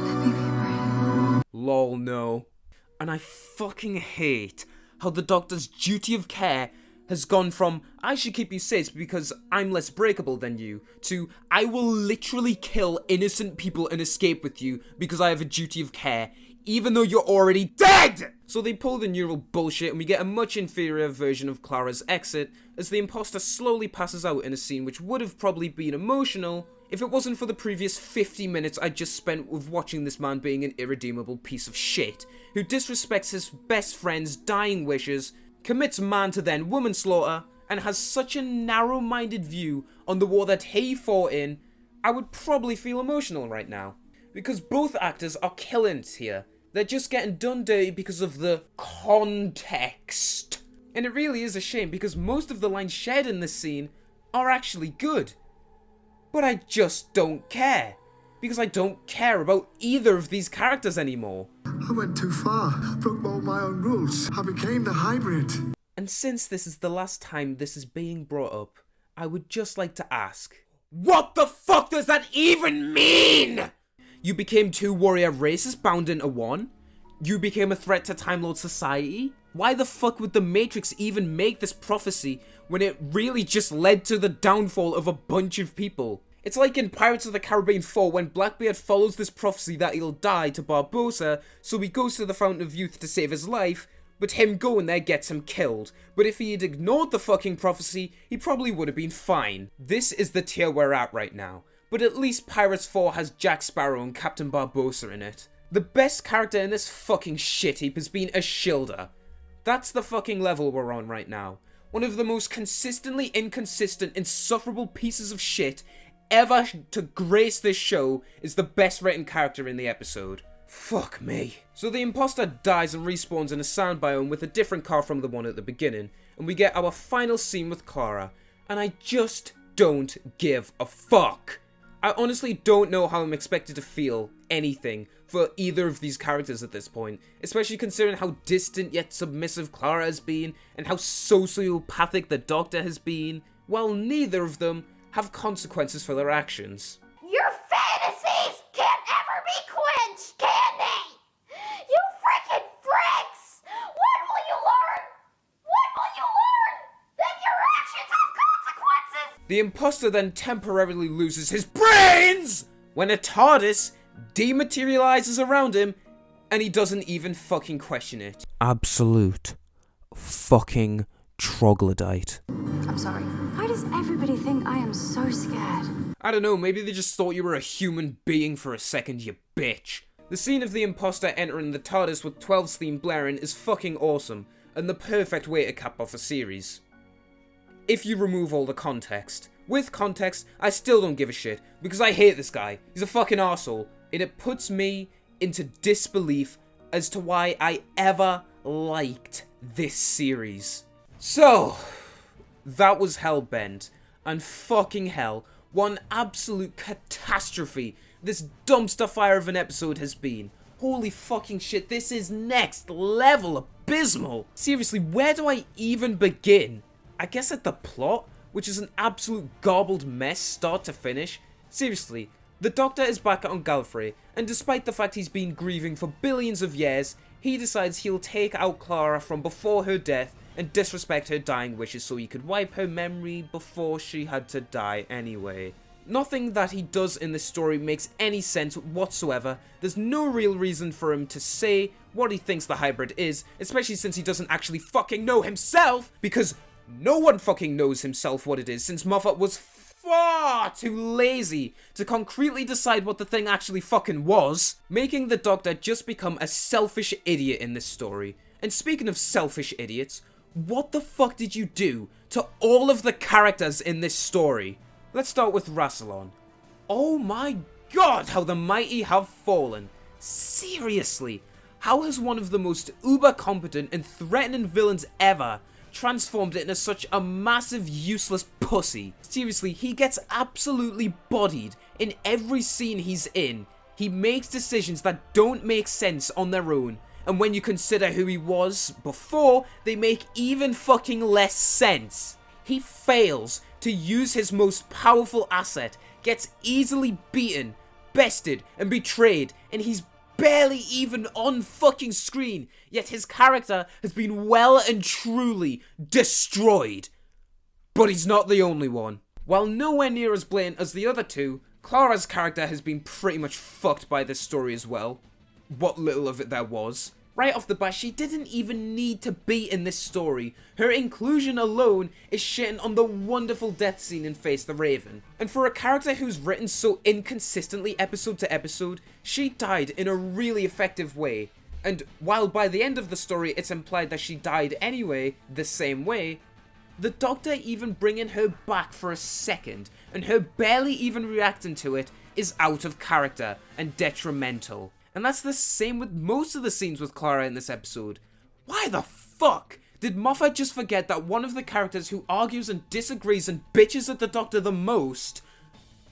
Speaker 7: Let me be brave.
Speaker 1: Lol, no. And I fucking hate how the Doctor's duty of care has gone from, I should keep you safe because I'm less breakable than you, to, I will literally kill innocent people and escape with you because I have a duty of care, even though you're already dead! So they pull the neural bullshit and we get a much inferior version of Clara's exit, as the imposter slowly passes out in a scene which would have probably been emotional, if it wasn't for the previous 50 minutes I just spent with watching this man being an irredeemable piece of shit, who disrespects his best friend's dying wishes, commits man-to-then woman slaughter, and has such a narrow-minded view on the war that he fought in. I would probably feel emotional right now. Because both actors are killing it here. They're just getting done dirty because of the context. And it really is a shame because most of the lines shared in this scene are actually good. But I just don't care. Because I don't care about either of these characters anymore.
Speaker 2: I went too far. I broke all my own rules. I became the hybrid.
Speaker 1: And since this is the last time this is being brought up, I would just like to ask, what the fuck does that even mean? You became two warrior races bound into one? You became a threat to Time Lord society? Why the fuck would the Matrix even make this prophecy when it really just led to the downfall of a bunch of people? It's like in Pirates of the Caribbean 4 when Blackbeard follows this prophecy that he'll die to Barbossa, so he goes to the Fountain of Youth to save his life, but him going there gets him killed. But if he had ignored the fucking prophecy, he probably would have been fine. This is the tier we're at right now. But at least Pirates 4 has Jack Sparrow and Captain Barbossa in it. The best character in this fucking shit heap has been Ashilda. That's the fucking level we're on right now. One of the most consistently inconsistent, insufferable pieces of shit ever to grace this show is the best written character in the episode. Fuck me. So the imposter dies and respawns in a sand biome with a different car from the one at the beginning, and we get our final scene with Clara, and I just don't give a fuck. I honestly don't know how I'm expected to feel anything for either of these characters at this point, especially considering how distant yet submissive Clara has been, and how sociopathic the Doctor has been, while neither of them have consequences for their actions.
Speaker 19: Your fantasies can't ever be quenched, can they? You freaking freaks! When will you learn? When will you learn that your actions have consequences?
Speaker 1: The imposter then temporarily loses his brains when a TARDIS dematerializes around him and he doesn't even fucking question it. Absolute fucking troglodyte.
Speaker 7: I'm sorry. Why does everybody think I am so scared?
Speaker 1: I don't know, maybe they just thought you were a human being for a second, you bitch. The scene of the imposter entering the TARDIS with 12's theme blaring is fucking awesome, and the perfect way to cap off a series. If you remove all the context. With context, I still don't give a shit, because I hate this guy. He's a fucking arsehole, and it puts me into disbelief as to why I ever liked this series. So, that was Hellbent, and fucking hell, what an absolute catastrophe this dumpster fire of an episode has been. Holy fucking shit, this is next level abysmal. Seriously, where do I even begin? I guess at the plot, which is an absolute garbled mess start to finish. Seriously, the Doctor is back on Gallifrey, and despite the fact he's been grieving for billions of years, he decides he'll take out Clara from before her death and disrespect her dying wishes so he could wipe her memory before she had to die anyway. Nothing that he does in this story makes any sense whatsoever. There's no real reason for him to say what he thinks the hybrid is, especially since he doesn't actually fucking know himself, because no one fucking knows himself what it is, since Moffat was far too lazy to concretely decide what the thing actually fucking was, making the Doctor just become a selfish idiot in this story. And speaking of selfish idiots, what the fuck did you do to all of the characters in this story? Let's start with Rassilon. Oh my god, how the mighty have fallen. Seriously, how has one of the most uber-competent and threatening villains ever transformed into such a massive useless pussy? Seriously, he gets absolutely bodied in every scene he's in. He makes decisions that don't make sense on their own, and when you consider who he was before, they make even fucking less sense. He fails to use his most powerful asset, gets easily beaten, bested, and betrayed, and he's barely even on fucking screen, yet his character has been well and truly destroyed. But he's not the only one. While nowhere near as blatant as the other two, Clara's character has been pretty much fucked by this story as well. What little of it there was. Right off the bat, she didn't even need to be in this story. Her inclusion alone is shitting on the wonderful death scene in Face the Raven. And for a character who's written so inconsistently episode to episode, she died in a really effective way. And while by the end of the story it's implied that she died anyway, the same way, the Doctor even bringing her back for a second, and her barely even reacting to it, is out of character and detrimental. And that's the same with most of the scenes with Clara in this episode. Why the fuck did Moffat just forget that one of the characters who argues and disagrees and bitches at the Doctor the most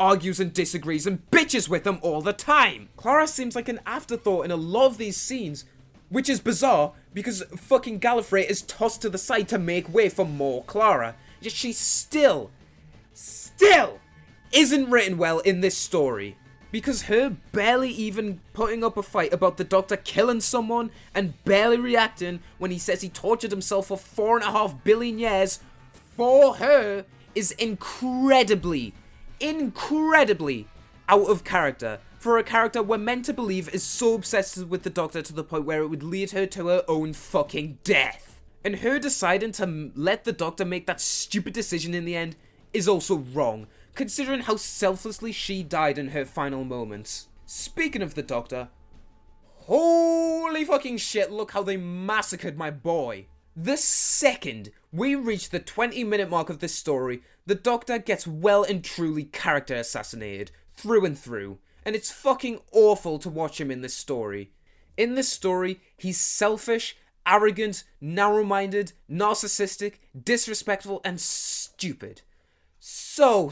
Speaker 1: argues and disagrees and bitches with him all the time? Clara seems like an afterthought in a lot of these scenes, which is bizarre because fucking Gallifrey is tossed to the side to make way for more Clara. Yet she still isn't written well in this story. Because her barely even putting up a fight about the Doctor killing someone and barely reacting when he says he tortured himself for 4.5 billion years for her is incredibly out of character for a character we're meant to believe is so obsessed with the Doctor to the point where it would lead her to her own fucking death. And her deciding to let the Doctor make that stupid decision in the end is also wrong, considering how selflessly she died in her final moments. Speaking of the Doctor, holy fucking shit, look how they massacred my boy. The second we reach the 20-minute mark of this story, the Doctor gets well and truly character assassinated, through and through, and it's fucking awful to watch him in this story. In this story, he's selfish, arrogant, narrow-minded, narcissistic, disrespectful, and stupid. So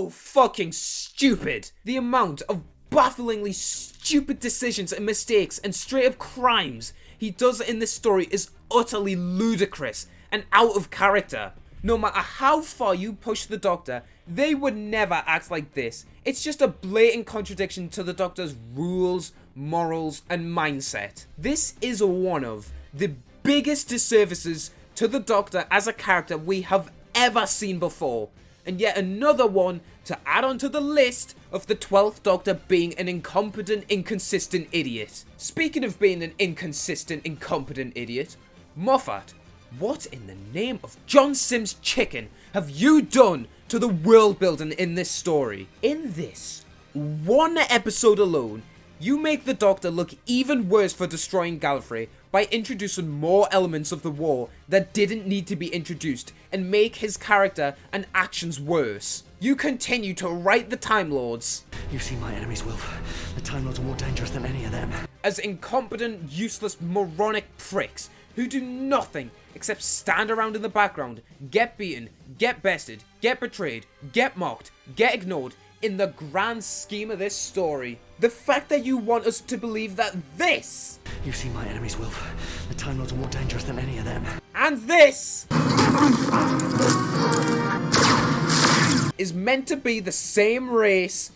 Speaker 1: fucking stupid. The amount of bafflingly stupid decisions and mistakes and straight up crimes he does in this story is utterly ludicrous and out of character. No matter how far you push the Doctor, they would never act like this. It's just a blatant contradiction to the Doctor's rules, morals, and mindset. This is one of the biggest disservices to the Doctor as a character we have ever seen before, and yet another one to add on to the list of the 12th Doctor being an incompetent, inconsistent idiot. Speaking of being an inconsistent, incompetent idiot, Moffat, What in the name of John Sims chicken have you done to the world building in this story? In this one episode alone, you make the Doctor look even worse for destroying Gallifrey by introducing more elements of the war that didn't need to be introduced and make his character and actions worse. You continue to write the Time Lords.
Speaker 6: You see my enemies, Wilf. The Time Lords are more dangerous than any of them.
Speaker 1: As incompetent, useless, moronic pricks who do nothing except stand around in the background, get beaten, get bested, get betrayed, get mocked, get ignored in the grand scheme of this story. The fact that you want us to believe that this...
Speaker 6: You see my enemies, Wilf. The Time Lords are more dangerous than any of them.
Speaker 1: And this... is meant to be the same race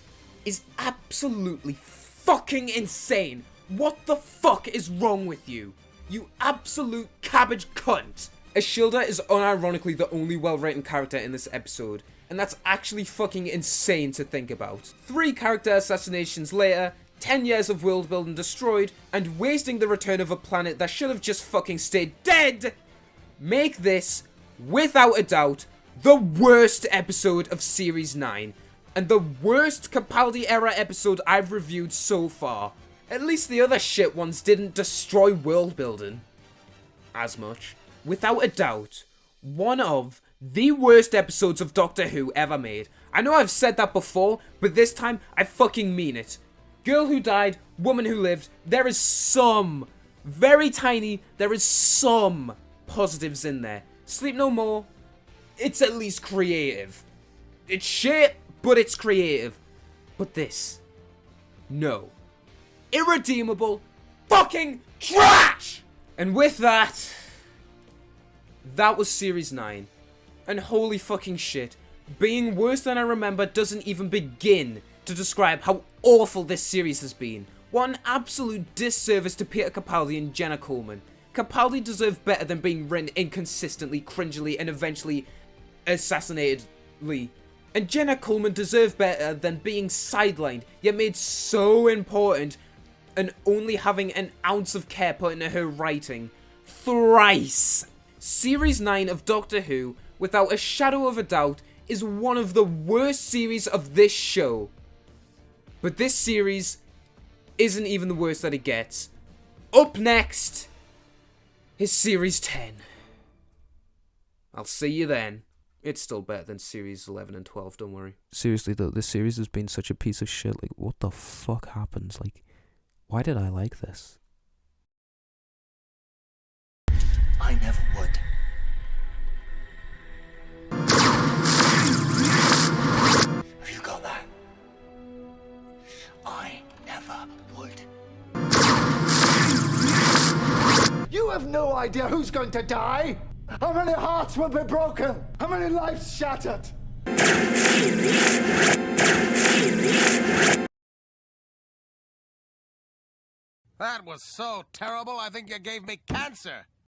Speaker 1: is absolutely fucking insane. What the fuck is wrong with you? You absolute cabbage cunt. Ashilda is unironically the only well-written character in this episode, and that's actually fucking insane to think about. 3 character assassinations later, 10 years of world building destroyed, and wasting the return of a planet that should have just fucking stayed dead, make this, without a doubt, the worst episode of Series 9, and the worst Capaldi era episode I've reviewed so far. At least the other shit ones didn't destroy world building as much. Without a doubt, one of the worst episodes of Doctor Who ever made. I know I've said that before, but this time I fucking mean it. Girl who died, woman who lived, there is some, very tiny, there is some positives in there. Sleep No More, it's at least creative. It's shit, but it's creative. But this, no. Irredeemable fucking trash! And with that, that was Series 9. And holy fucking shit, being worse than I remember doesn't even begin to describe how awful this series has been. What an absolute disservice to Peter Capaldi and Jenna Coleman. Capaldi deserved better than being written inconsistently, cringily, and eventually assassinatedly. And Jenna Coleman deserved better than being sidelined, yet made so important, and only having an ounce of care put into her writing. Thrice! Series 9 of Doctor Who, without a shadow of a doubt, is one of the worst series of this show. But this series isn't even the worst that it gets. Up next is Series 10. I'll see you then. It's still better than Series 11 and 12, don't worry. Seriously though, this series has been such a piece of shit. Like, what the fuck happens? Like, why did I like this?
Speaker 6: I never would. Have you got that? I never would.
Speaker 8: You have no idea who's going to die! How many hearts will be broken? How many lives shattered?
Speaker 20: That was so terrible, I think you gave me cancer.